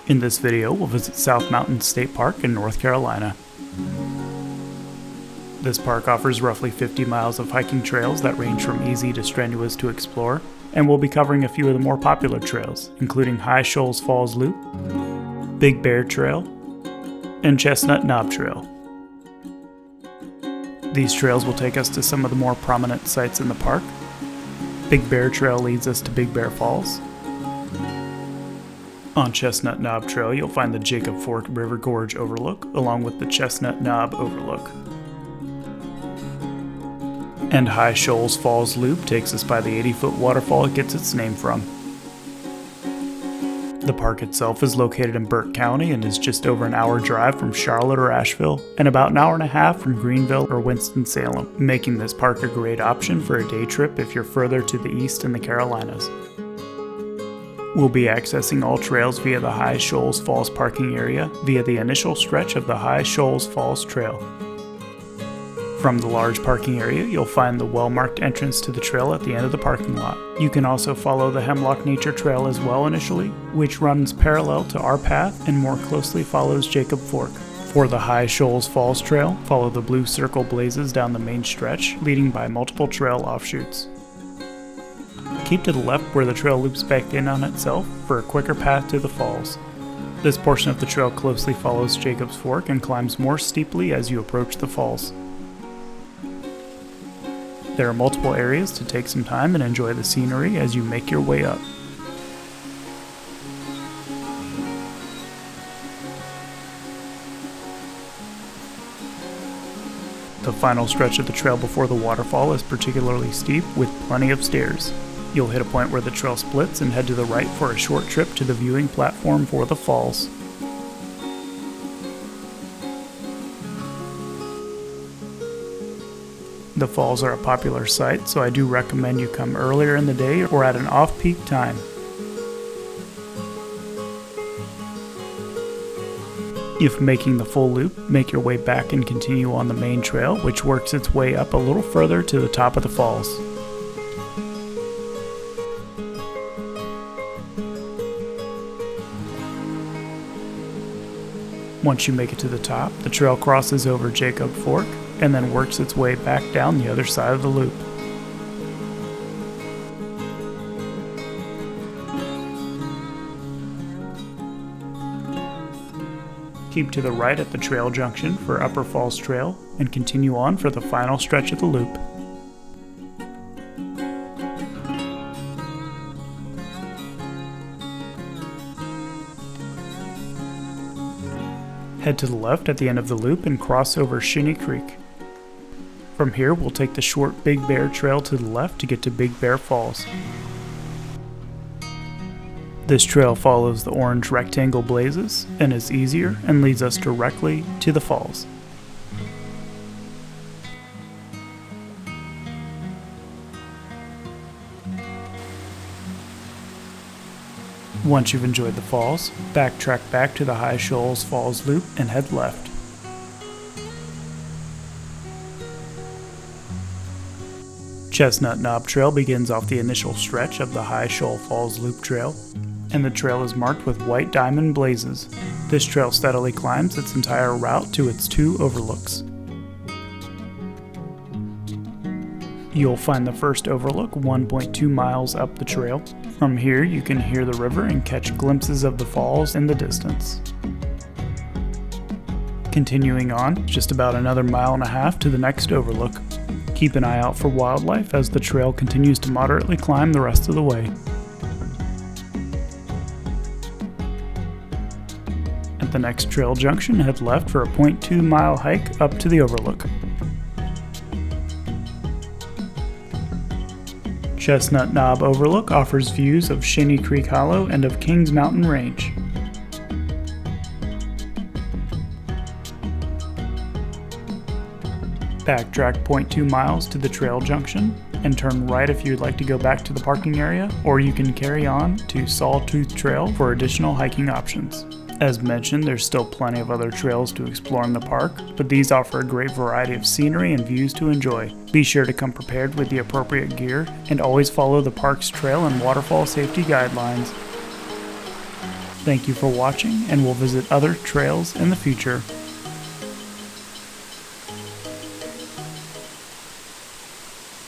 In this video, we'll visit South Mountain State Park in North Carolina. This park offers roughly 50 miles of hiking trails that range from easy to strenuous to explore, and we'll be covering a few of the more popular trails, including High Shoals Falls Loop, Big Bear Trail, and Chestnut Knob Trail. These trails will take us to some of the more prominent sites in the park. Big Bear Trail leads us to Big Bear Falls. On Chestnut Knob Trail, you'll find the Jacob Fork River Gorge Overlook, along with the Chestnut Knob Overlook. And High Shoals Falls Loop takes us by the 80-foot waterfall it gets its name from. The park itself is located in Burke County and is just over an hour drive from Charlotte or Asheville, and about an hour and a half from Greenville or Winston-Salem, making this park a great option for a day trip if you're further to the east in the Carolinas. We'll be accessing all trails via the High Shoals Falls parking area via the initial stretch of the High Shoals Falls Trail. From the large parking area, you'll find the well-marked entrance to the trail at the end of the parking lot. You can also follow the Hemlock Nature Trail as well initially, which runs parallel to our path and more closely follows Jacob Fork. For the High Shoals Falls Trail, follow the blue circle blazes down the main stretch, leading by multiple trail offshoots. Keep to the left where the trail loops back in on itself for a quicker path to the falls. This portion of the trail closely follows Jacob's Fork and climbs more steeply as you approach the falls. There are multiple areas to take some time and enjoy the scenery as you make your way up. The final stretch of the trail before the waterfall is particularly steep with plenty of stairs. You'll hit a point where the trail splits and head to the right for a short trip to the viewing platform for the falls. The falls are a popular sight, so I do recommend you come earlier in the day or at an off-peak time. If making the full loop, make your way back and continue on the main trail, which works its way up a little further to the top of the falls. Once you make it to the top, the trail crosses over Jacob Fork and then works its way back down the other side of the loop. Keep to the right at the trail junction for Upper Falls Trail and continue on for the final stretch of the loop. Head to the left at the end of the loop and cross over Shinny Creek. From here, we'll take the short Big Bear Trail to the left to get to Big Bear Falls. This trail follows the orange rectangle blazes and is easier and leads us directly to the falls. Once you've enjoyed the falls, backtrack back to the High Shoals Falls Loop and head left. Chestnut Knob Trail begins off the initial stretch of the High Shoal Falls Loop Trail, and the trail is marked with white diamond blazes. This trail steadily climbs its entire route to its two overlooks. You'll find the first overlook 1.2 miles up the trail. From here, you can hear the river and catch glimpses of the falls in the distance. Continuing on, just about another mile and a half to the next overlook. Keep an eye out for wildlife as the trail continues to moderately climb the rest of the way. At the next trail junction, head left for a 0.2 mile hike up to the overlook. Chestnut Knob Overlook offers views of Shinny Creek Hollow and of Kings Mountain Range. Backtrack 0.2 miles to the trail junction and turn right if you'd like to go back to the parking area, or you can carry on to Sawtooth Trail for additional hiking options. As mentioned, there's still plenty of other trails to explore in the park, but these offer a great variety of scenery and views to enjoy. Be sure to come prepared with the appropriate gear, and always follow the park's trail and waterfall safety guidelines. Thank you for watching, and we'll visit other trails in the future.